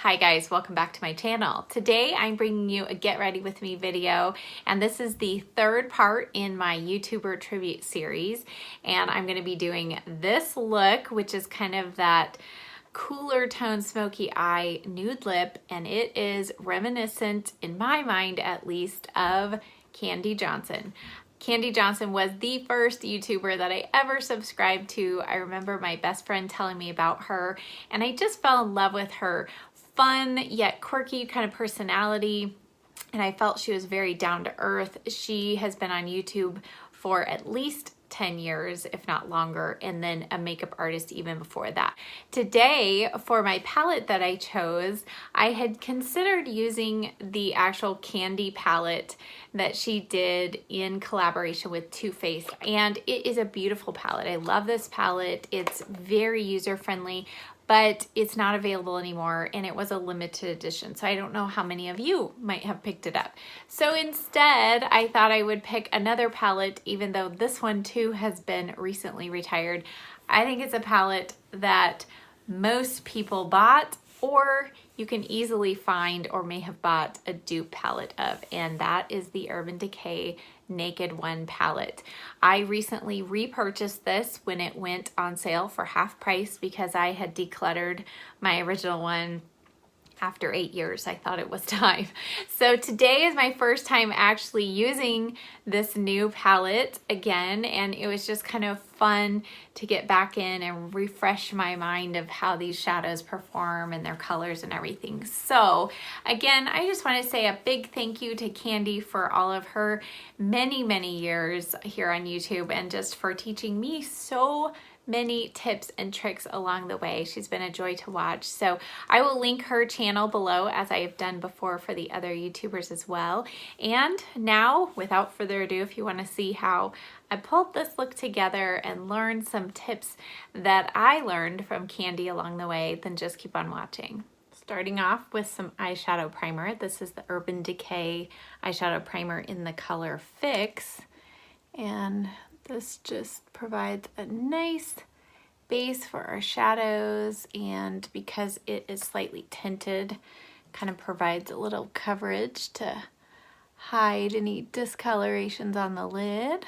Hi guys, welcome back to my channel. Today I'm bringing you a get ready with me video, and this is the third part in my YouTuber tribute series, and I'm going to be doing this look, which is kind of that cooler tone smoky eye nude lip, and it is reminiscent, in my mind at least, of Kandee Johnson. Kandee Johnson was the first YouTuber that I ever subscribed to. I remember my best friend telling me about her, and I just fell in love with her fun yet quirky kind of personality, and I felt she was very down to earth. She has been on YouTube for at least 10 years, if not longer, and then a makeup artist even before that. Today, for my palette that I chose, I had considered using the actual Kandee palette that she did in collaboration with Too Faced, and it is a beautiful palette. I love this palette. It's very user-friendly, but it's not available anymore, and it was a limited edition, so I don't know how many of you might have picked it up. So instead, I thought I would pick another palette, even though this one too has been recently retired. I think it's a palette that most people bought, or you can easily find or may have bought a dupe palette of, and that is the Urban Decay Naked One palette. I recently repurchased this when it went on sale for half price because I had decluttered my original one after 8 years. I thought it was time. So today is my first time actually using this new palette again, and it was just kind of fun to get back in and refresh my mind of how these shadows perform and their colors and everything. So again, I just want to say a big thank you to Kandee for all of her many years here on YouTube, and just for teaching me so many tips and tricks along the way. She's been a joy to watch. So I will link her channel below, as I have done before for the other YouTubers as well. And now, without further ado, if you want to see how I pulled this look together and learned some tips that I learned from Kandee along the way, then just keep on watching. Starting off with some eyeshadow primer. This is the Urban Decay eyeshadow primer in the color Fix, and this just provides a nice base for our shadows, and because it is slightly tinted, kind of provides a little coverage to hide any discolorations on the lid.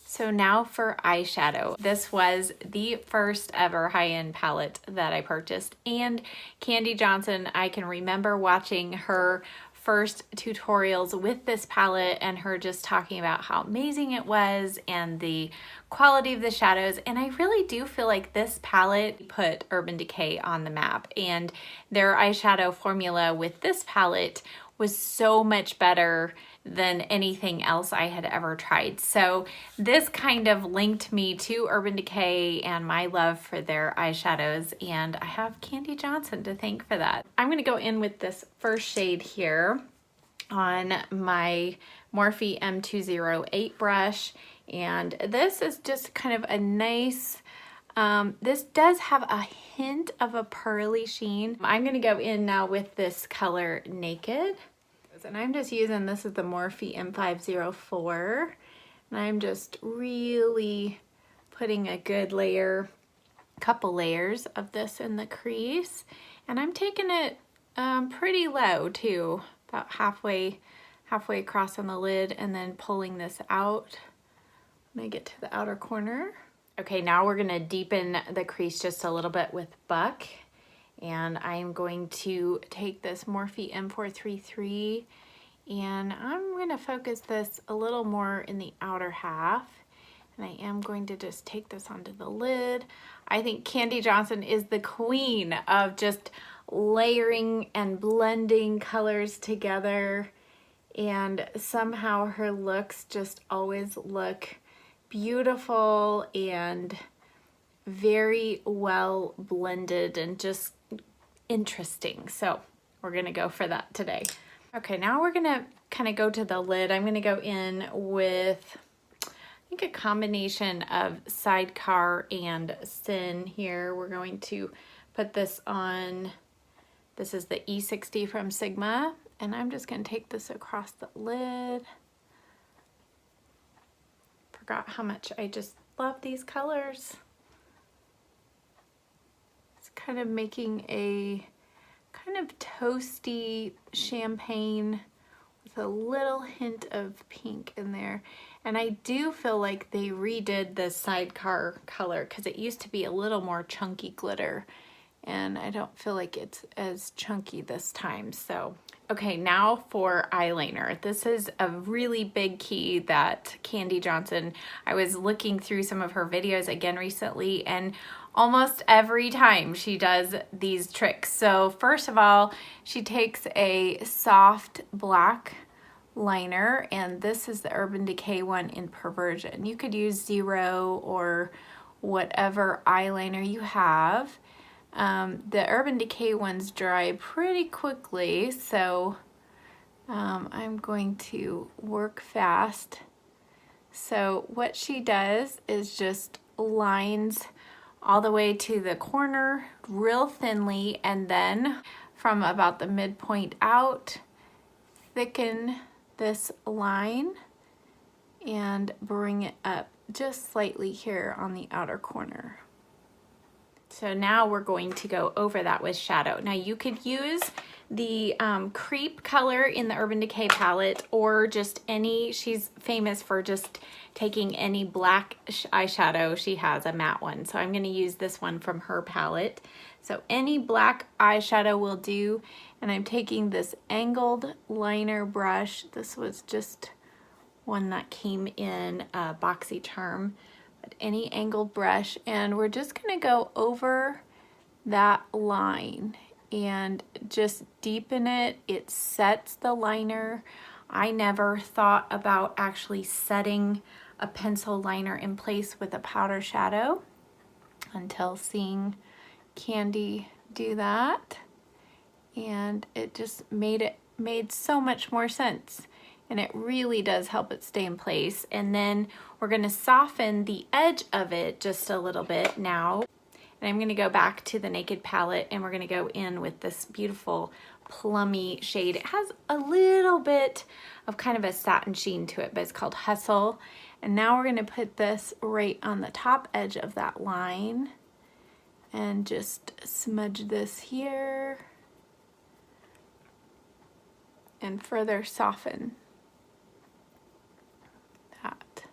So now for eyeshadow. This was the first ever high-end palette that I purchased, and Kandee Johnson, I can remember watching her first tutorials with this palette and her just talking about how amazing it was and the quality of the shadows, and I really do feel like this palette put Urban Decay on the map, and their eyeshadow formula with this palette was so much better than anything else I had ever tried. So this kind of linked me to Urban Decay and my love for their eyeshadows, and I have Kandee Johnson to thank for that. I'm gonna go in with this first shade here on my Morphe M208 brush, and this is just kind of a nice, this does have a hint of a pearly sheen. I'm gonna go in now with this color Naked, and I'm just using, this is the Morphe M504, and I'm just really putting a good layer, couple layers of this in the crease, and I'm taking it pretty low too, about halfway across on the lid, and then pulling this out when I get to the outer corner. Okay, now we're gonna deepen the crease just a little bit with Buck, and I'm going to take this Morphe M433, and I'm gonna focus this a little more in the outer half, and I am going to just take this onto the lid. I think Kandee Johnson is the queen of just layering and blending colors together, and somehow her looks just always look beautiful and very well blended and just interesting. So we're gonna go for that today. Okay, now we're gonna kind of go to the lid. I'm gonna go in with, I think, a combination of Sidecar and Sin here. We're going to put this on, this is the E60 from Sigma, and I'm just gonna take this across the lid. Forgot how much I just love these colors. It's kind of making a kind of toasty champagne with a little hint of pink in there. And I do feel like they redid the sidecar color because it used to be a little more chunky glitter, and I don't feel like it's as chunky this time. So, okay, now for eyeliner. This is a really big key that Kandee Johnson, I was looking through some of her videos again recently, and almost every time she does these tricks. So first of all, she takes a soft black liner, and this is the Urban Decay one in Perversion. You could use Zero or whatever eyeliner you have. The Urban Decay ones dry pretty quickly, so I'm going to work fast. So what she does is just lines all the way to the corner real thinly, and then from about the midpoint out, thicken this line and bring it up just slightly here on the outer corner. So now we're going to go over that with shadow. Now you could use the Creep color in the Urban Decay palette, or just any, she's famous for just taking any black eyeshadow. She has a matte one, so I'm going to use this one from her palette. So any black eyeshadow will do, and I'm taking this angled liner brush. This was just one that came in a BoxyCharm, but any angled brush, and we're just going to go over that line and just deepen it. It sets the liner. I never thought about actually setting a pencil liner in place with a powder shadow until seeing Kandee do that, and it just made so much more sense, and it really does help it stay in place. And then we're going to soften the edge of it just a little bit now, and I'm going to go back to the Naked palette, and we're going to go in with this beautiful plummy shade. It has a little bit of kind of a satin sheen to it, but it's called Hustle. And now we're going to put this right on the top edge of that line and just smudge this here and further soften that.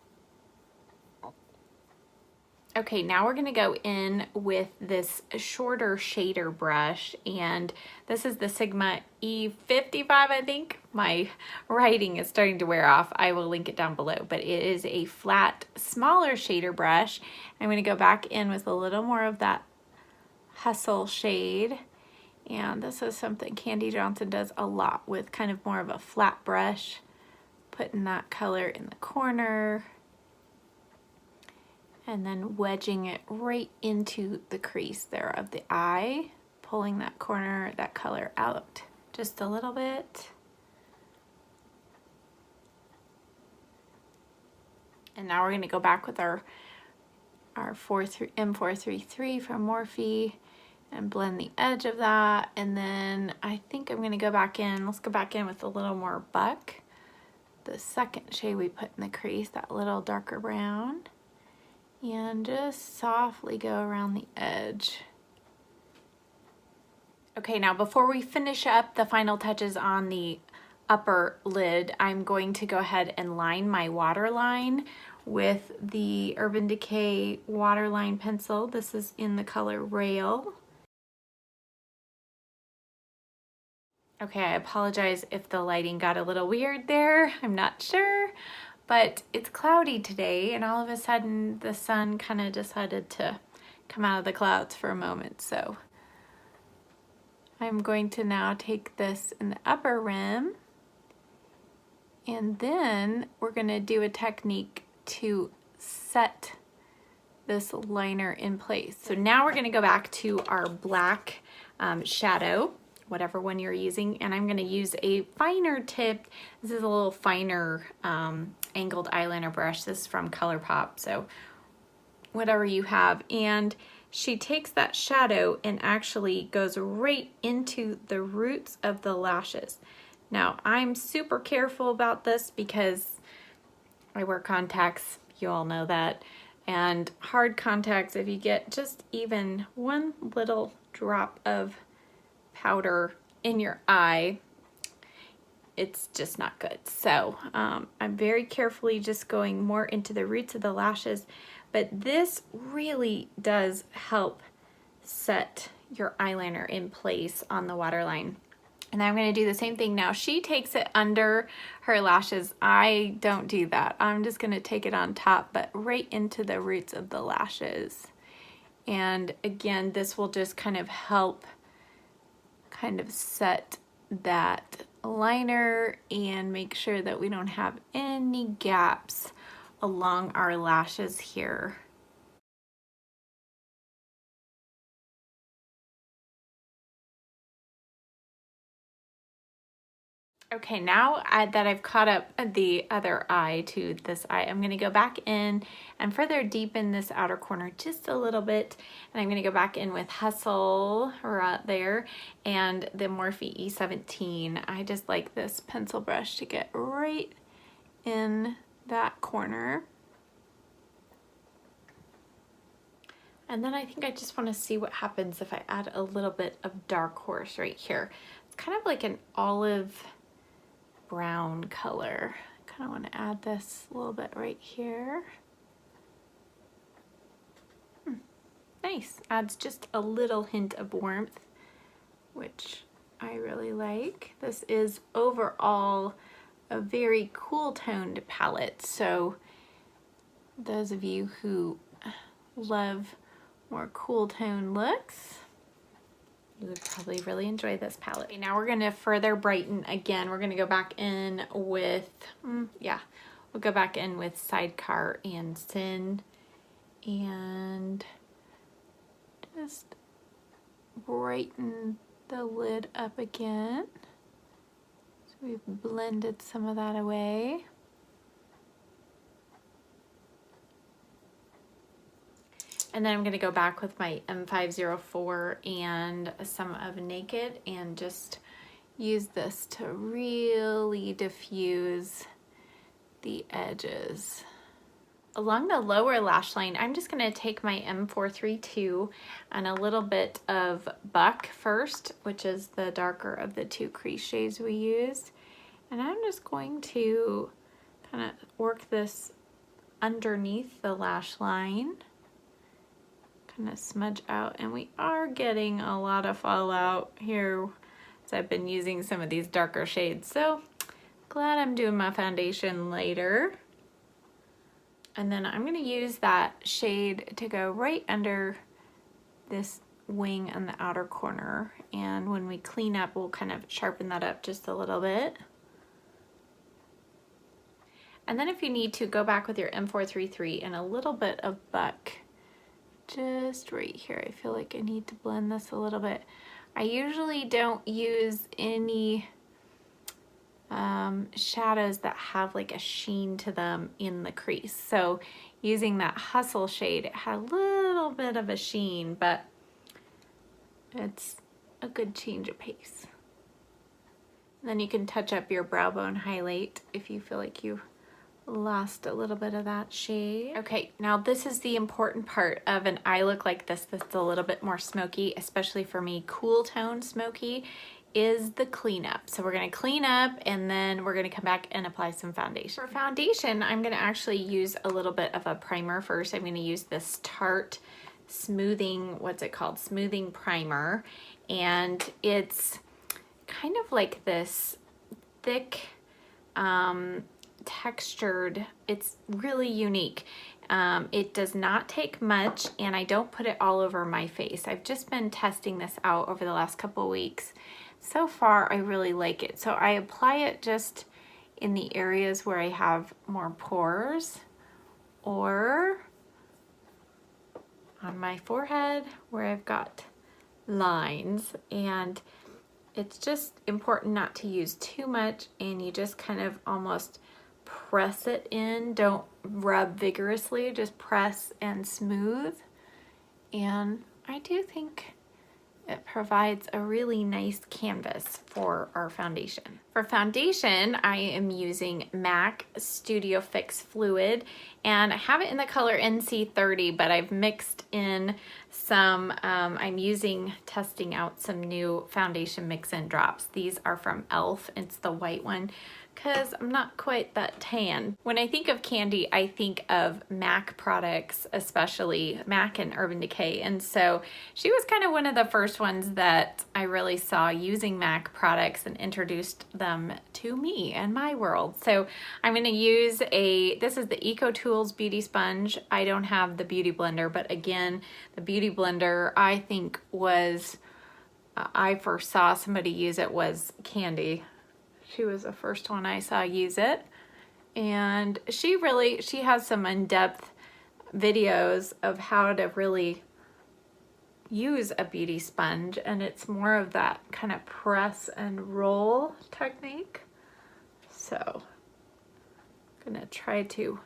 Okay, now we're gonna go in with this shorter shader brush, and this is the Sigma E55, I think. My writing is starting to wear off. I will link it down below, but it is a flat, smaller shader brush. I'm gonna go back in with a little more of that Hustle shade, and this is something Kandee Johnson does a lot with, kind of more of a flat brush, putting that color in the corner and then wedging it right into the crease there of the eye, pulling that corner, that color out just a little bit. And now we're going to go back with our M433 from Morphe and blend the edge of that. And then I think I'm going to go back in, let's go back in with a little more Buck, the second shade we put in the crease, that little darker brown, and just softly go around the edge. Okay, now before we finish up the final touches on the upper lid, I'm going to go ahead and line my waterline with the Urban Decay waterline pencil. This is in the color Rail. Okay, I apologize if the lighting got a little weird there. I'm not sure, but it's cloudy today, and all of a sudden the sun kind of decided to come out of the clouds for a moment. So I'm going to now take this in the upper rim, and then we're going to do a technique to set this liner in place. So now we're going to go back to our black shadow, whatever one you're using, and I'm going to use a finer tip. This is a little finer angled eyeliner brush. This is from ColourPop, so whatever you have. And she takes that shadow and actually goes right into the roots of the lashes. Now, I'm super careful about this because I wear contacts. You all know that. And hard contacts, if you get just even one little drop of powder in your eye, it's just not good. So I'm very carefully just going more into the roots of the lashes, but this really does help set your eyeliner in place on the waterline. And I'm going to do the same thing now. She takes it under her lashes. I don't do that. I'm just going to take it on top, but right into the roots of the lashes. And again, this will just kind of help kind of set that liner and make sure that we don't have any gaps along our lashes here. Okay, now that I've caught up the other eye to this eye, I'm going to go back in and further deepen this outer corner just a little bit. And I'm going to go back in with Hustle right there and the Morphe E17. I just like this pencil brush to get right in that corner. And then I think I just want to see what happens if I add a little bit of Dark Horse right here. It's kind of like an olive brown color. I kind of want to add this a little bit right here. Nice. Adds just a little hint of warmth, which I really like. This is overall a very cool toned palette, so those of you who love more cool tone looks, you would probably really enjoy this palette. Okay, now we're going to further brighten again. We're going to go back in with, we'll go back in with Sidecar and Sin and just brighten the lid up again. So we've blended some of that away. And then I'm going to go back with my M504 and some of Naked and just use this to really diffuse the edges. Along the lower lash line, I'm just going to take my M432 and a little bit of Buck first, which is the darker of the two crease shades we used. And I'm just going to kind of work this underneath the lash line. Kind of smudge out, and we are getting a lot of fallout here as I've been using some of these darker shades, so glad I'm doing my foundation later. And then I'm going to use that shade to go right under this wing on the outer corner, and when we clean up we'll kind of sharpen that up just a little bit. And then if you need to, go back with your M433 and a little bit of Buck just right here. I feel like I need to blend this a little bit. I usually don't use any shadows that have like a sheen to them in the crease. So using that Hustle shade, it had a little bit of a sheen, but it's a good change of pace. And then you can touch up your brow bone highlight if you feel like you lost a little bit of that shade. Okay, now this is the important part of an eye look like this that's a little bit more smoky, especially for me, cool tone smoky, is the cleanup. So we're gonna clean up and then we're gonna come back and apply some foundation. For foundation, I'm gonna actually use a little bit of a primer first. I'm gonna use this Tarte smoothing, what's it called? Smoothing primer. And it's kind of like this thick, textured, it's really unique. It does not take much, and I don't put it all over my face. I've just been testing this out over the last couple weeks. So far, I really like it. So I apply it just in the areas where I have more pores, or on my forehead where I've got lines. And it's just important not to use too much, and you just kind of almost press it in. Don't rub vigorously, just press and smooth. And I do think it provides a really nice canvas for our foundation. For foundation, I am using MAC Studio Fix Fluid, and I have it in the color NC30, but I've mixed in some, I'm testing out some new foundation mix-in drops. These are from e.l.f. It's the white one, because I'm not quite that tan. When I think of Kandee, I think of MAC products, especially MAC and Urban Decay. And so she was kind of one of the first ones that I really saw using MAC products and introduced them to me and my world. So I'm gonna use this is the Eco Tools Beauty Sponge. I don't have the Beauty Blender, but again, the Beauty Blender I think was, I first saw somebody use it was Kandee. She was the first one I saw use it, and she has some in-depth videos of how to really use a beauty sponge, and it's more of that kind of press and roll technique. So I'm gonna try to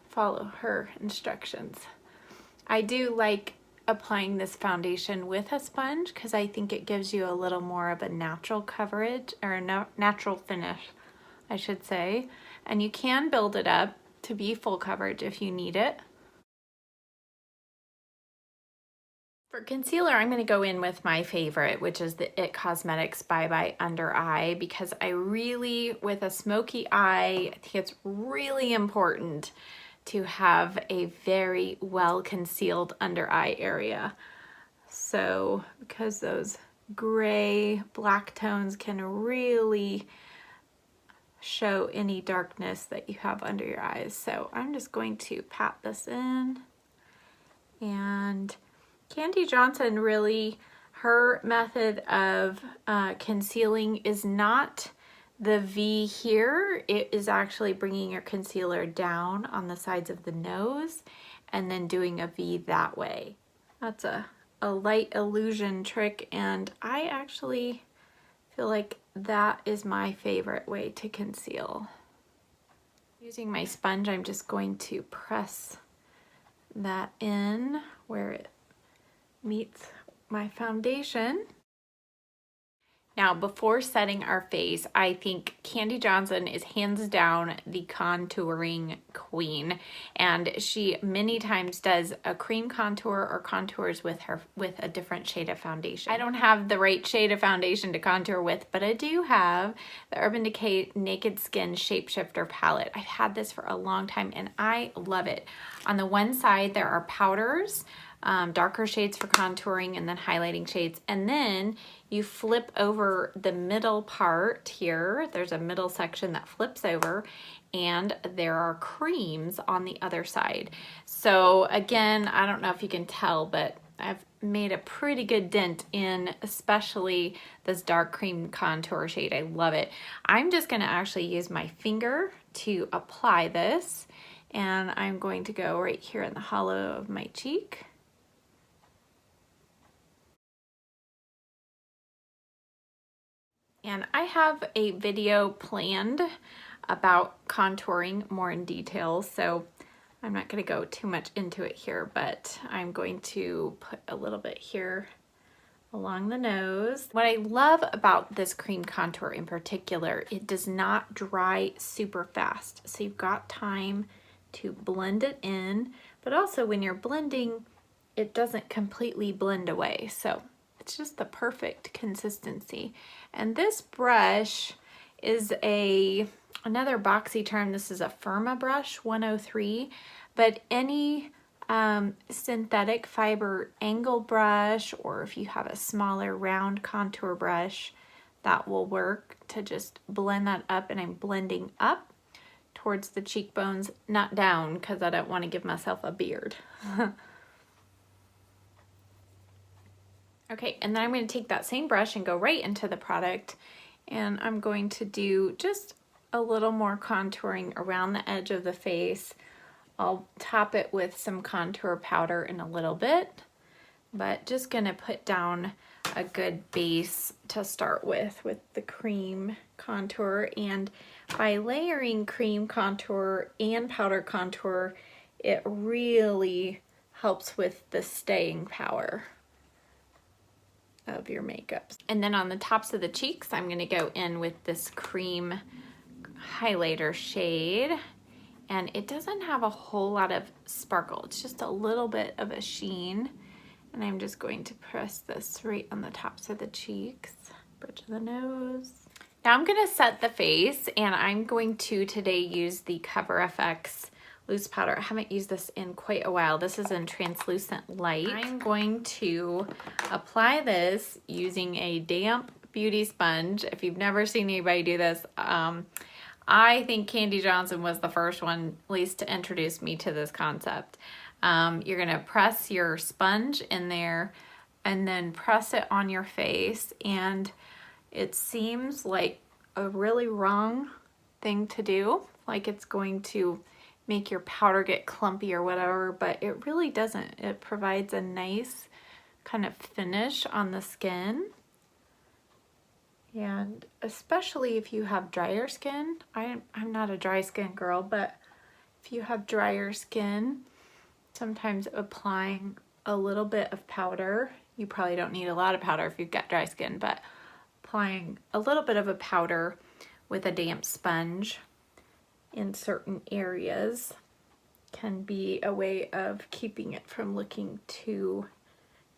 follow her instructions. I do like applying this foundation with a sponge because I think it gives you a little more of a natural coverage, or a natural finish, I should say. And you can build it up to be full coverage if you need it. For concealer, I'm going to go in with my favorite, which is the IT Cosmetics Bye Bye Under Eye, because I really, with a smoky eye, I think it's really important to have a very well concealed under eye area. So because those gray black tones can really show any darkness that you have under your eyes. So I'm just going to pat this in. And Kandee Johnson really, her method of concealing is not the V here. It is actually bringing your concealer down on the sides of the nose and then doing a V that way. That's a light illusion trick, and I actually feel like that is my favorite way to conceal. Using my sponge, I'm just going to press that in where it meets my foundation. Now, before setting our face, I think Kandee Johnson is hands down the contouring queen, and she many times does a cream contour or contours with a different shade of foundation. I don't have the right shade of foundation to contour with, but I do have the Urban Decay Naked Skin Shapeshifter palette. I've had this for a long time and I love it. On the one side, there are powders, darker shades for contouring and then highlighting shades, and then you flip over the middle part here. There's a middle section that flips over, and there are creams on the other side. So again, I don't know if you can tell, but I've made a pretty good dent in especially this dark cream contour shade. I love it. I'm just gonna actually use my finger to apply this, and I'm going to go right here in the hollow of my cheek. And I have a video planned about contouring more in detail, so I'm not going to go too much into it here, but I'm going to put a little bit here along the nose. What I love about this cream contour in particular, it does not dry super fast, so you've got time to blend it in, but also when you're blending, it doesn't completely blend away. So it's just the perfect consistency. And this brush is another boxy term. This is a Firma brush 103, but any synthetic fiber angle brush, or if you have a smaller round contour brush, that will work to just blend that up. And I'm blending up towards the cheekbones, not down, because I don't want to give myself a beard. Okay, and then I'm going to take that same brush and go right into the product, and I'm going to do just a little more contouring around the edge of the face. I'll top it with some contour powder in a little bit, but just going to put down a good base to start with the cream contour. And by layering cream contour and powder contour, it really helps with the staying power of your makeup. And then on the tops of the cheeks, I'm gonna go in with this cream highlighter shade, and it doesn't have a whole lot of sparkle. It's just a little bit of a sheen, and I'm just going to press this right on the tops of the cheeks, bridge of the nose. Now I'm gonna set the face, and I'm going to today use the Cover FX loose powder. I haven't used this in quite a while. This is in Translucent Light. I'm going to apply this using a damp beauty sponge. If you've never seen anybody do this, I think Kandee Johnson was the first one, at least, to introduce me to this concept. You're gonna press your sponge in there and then press it on your face, and it seems like a really wrong thing to do, like it's going to make your powder get clumpy or whatever, but it really doesn't. It provides a nice kind of finish on the skin. And especially if you have drier skin, I'm not a dry skin girl, but if you have drier skin, sometimes applying a little bit of powder, you probably don't need a lot of powder if you've got dry skin, but applying a little bit of a powder with a damp sponge in certain areas can be a way of keeping it from looking too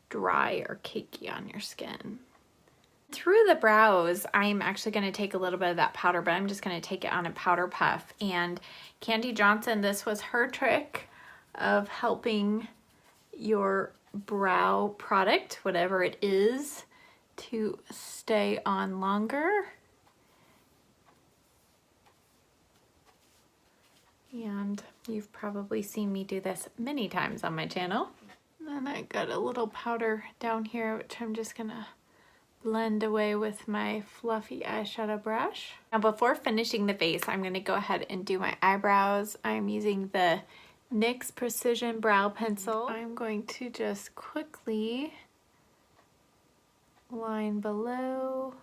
dry or cakey on your skin. Through the brows, I'm actually going to take a little bit of that powder, but I'm just going to take it on a powder puff. And Kandee Johnson, this was her trick of helping your brow product, whatever it is, to stay on longer. And you've probably seen me do this many times on my channel. And I got a little powder down here, which I'm just gonna blend away with my fluffy eyeshadow brush. Now before finishing the face, I'm gonna go ahead and do my eyebrows. I'm using the NYX Precision Brow Pencil. I'm going to just quickly line below.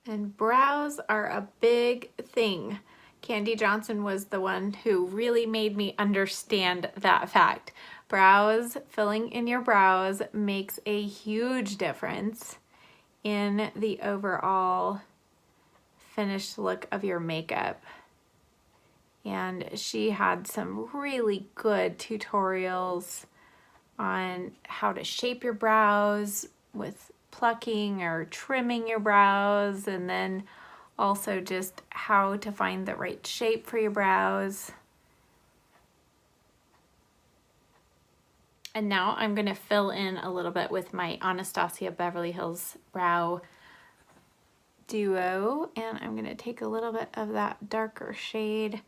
And brows are a big thing. Kandee Johnson was the one who really made me understand that fact. Brows, filling in your brows makes a huge difference in the overall finished look of your makeup. And she had some really good tutorials on how to shape your brows with plucking or trimming your brows, and then also just how to find the right shape for your brows. And now I'm going to fill in a little bit with my Anastasia Beverly Hills Brow Duo, and I'm going to take a little bit of that darker shade.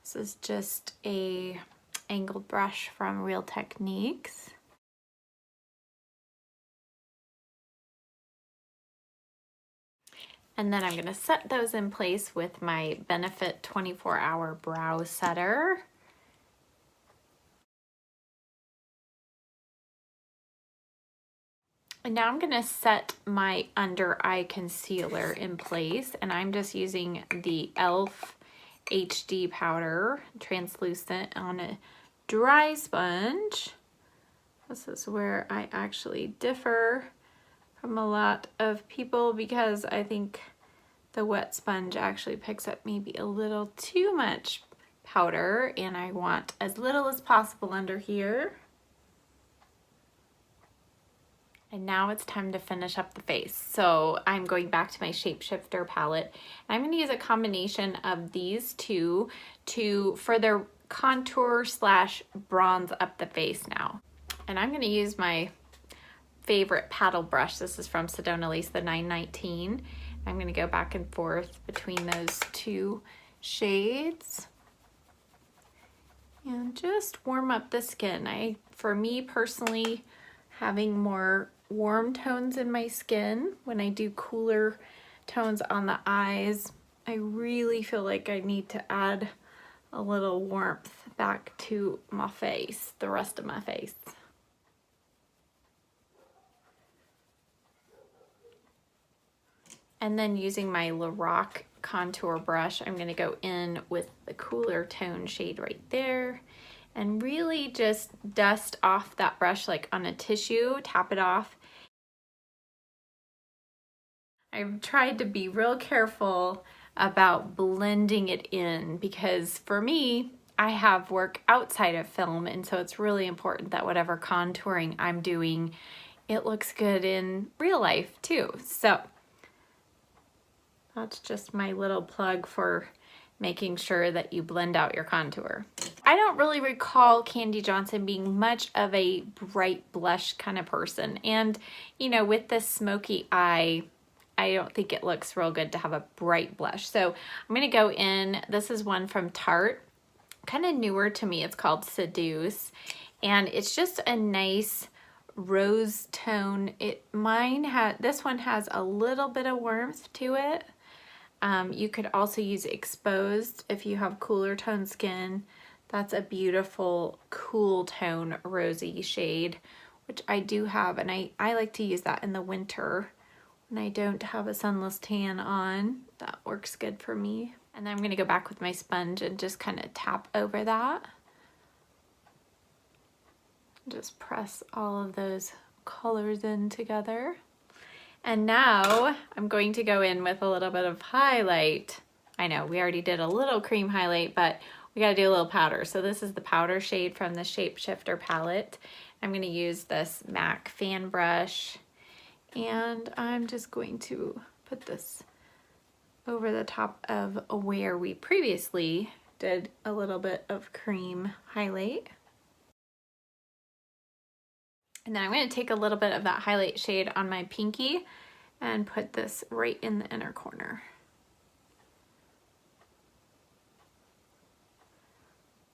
This is just a angled brush from Real Techniques. And then I'm going to set those in place with my Benefit 24-Hour Brow Setter. And now I'm going to set my under eye concealer in place, and I'm just using the e.l.f. HD powder, translucent, on a dry sponge. This is where I actually differ from a lot of people, because I think the wet sponge actually picks up maybe a little too much powder, and I want as little as possible under here. And now it's time to finish up the face. So I'm going back to my Shapeshifter palette. I'm going to use a combination of these two to further contour / bronze up the face now. And I'm going to use my favorite paddle brush. This is from Sedona Lace, the 919. I'm going to go back and forth between those two shades and just warm up the skin. For me personally, having more warm tones in my skin when I do cooler tones on the eyes, I really feel like I need to add a little warmth back to my face, the rest of my face. And then using my Lorac contour brush, I'm gonna go in with the cooler tone shade right there and really just dust off that brush like on a tissue, tap it off. I've tried to be real careful about blending it in because for me, I have work outside of film, and so it's really important that whatever contouring I'm doing, it looks good in real life too. So that's just my little plug for making sure that you blend out your contour. I don't really recall Kandee Johnson being much of a bright blush kind of person. And, you know, with this smoky eye, I don't think it looks real good to have a bright blush. So I'm gonna go in, this is one from Tarte, kind of newer to me. It's called Seduce. And it's just a nice rose tone. This one has a little bit of warmth to it. You could also use Exposed if you have cooler tone skin. That's a beautiful cool tone rosy shade, which I do have, and I like to use that in the winter when I don't have a sunless tan on. That works good for me. And then I'm gonna go back with my sponge and just kind of tap over that. Just press all of those colors in together. And now I'm going to go in with a little bit of highlight. I know we already did a little cream highlight, but we gotta do a little powder. So this is the powder shade from the Shapeshifter palette. I'm gonna use this MAC fan brush, and I'm just going to put this over the top of where we previously did a little bit of cream highlight. And then I'm going to take a little bit of that highlight shade on my pinky and put this right in the inner corner.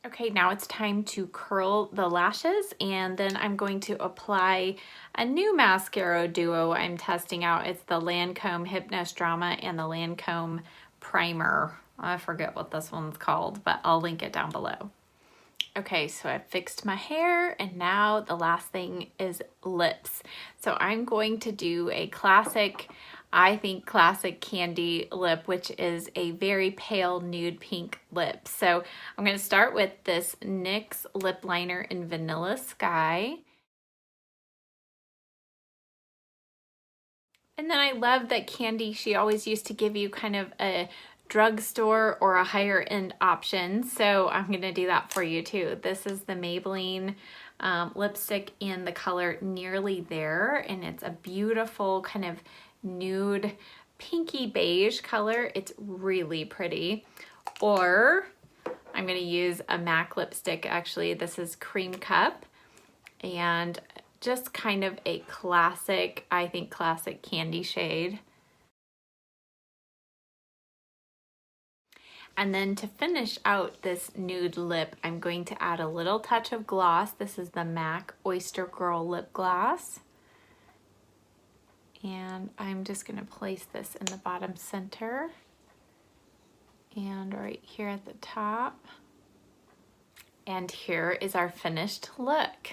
Okay, now it's time to curl the lashes, and then I'm going to apply a new mascara duo I'm testing out. It's the Lancome Hypnose Drama and the Lancome Primer. I forget what this one's called, but I'll link it down below. Okay, so I fixed my hair, and now the last thing is lips. So I'm going to do a classic, I think classic Kandee lip, which is a very pale nude pink lip. So I'm going to start with this NYX lip liner in Vanilla Sky. And then I love that Kandee, she always used to give you kind of a drugstore or a higher end option, so I'm gonna do that for you too. This is the Maybelline lipstick in the color Nearly There, and it's a beautiful kind of nude pinky beige color. It's really pretty. Or I'm gonna use a MAC lipstick. Actually, this is Cream Cup, and just kind of a classic, I think classic Kandee shade. And then to finish out this nude lip, I'm going to add a little touch of gloss. This is the MAC Oyster Girl Lip Gloss. And I'm just gonna place this in the bottom center and right here at the top. And here is our finished look.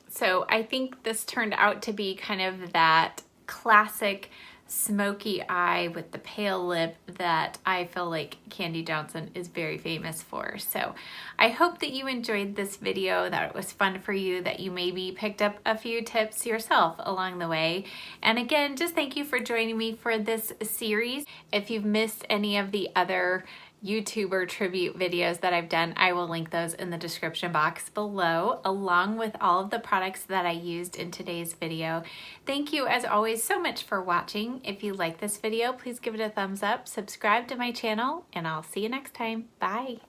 So I think this turned out to be kind of that classic smoky eye with the pale lip that I feel like Kandee Johnson is very famous for. So I hope that you enjoyed this video, that it was fun for you, that you maybe picked up a few tips yourself along the way. And again, just thank you for joining me for this series. If you've missed any of the other YouTuber tribute videos that I've done, I will link those in the description box below, along with all of the products that I used in today's video. Thank you as always so much for watching. If you like this video, please give it a thumbs up, subscribe to my channel, and I'll see you next time. Bye.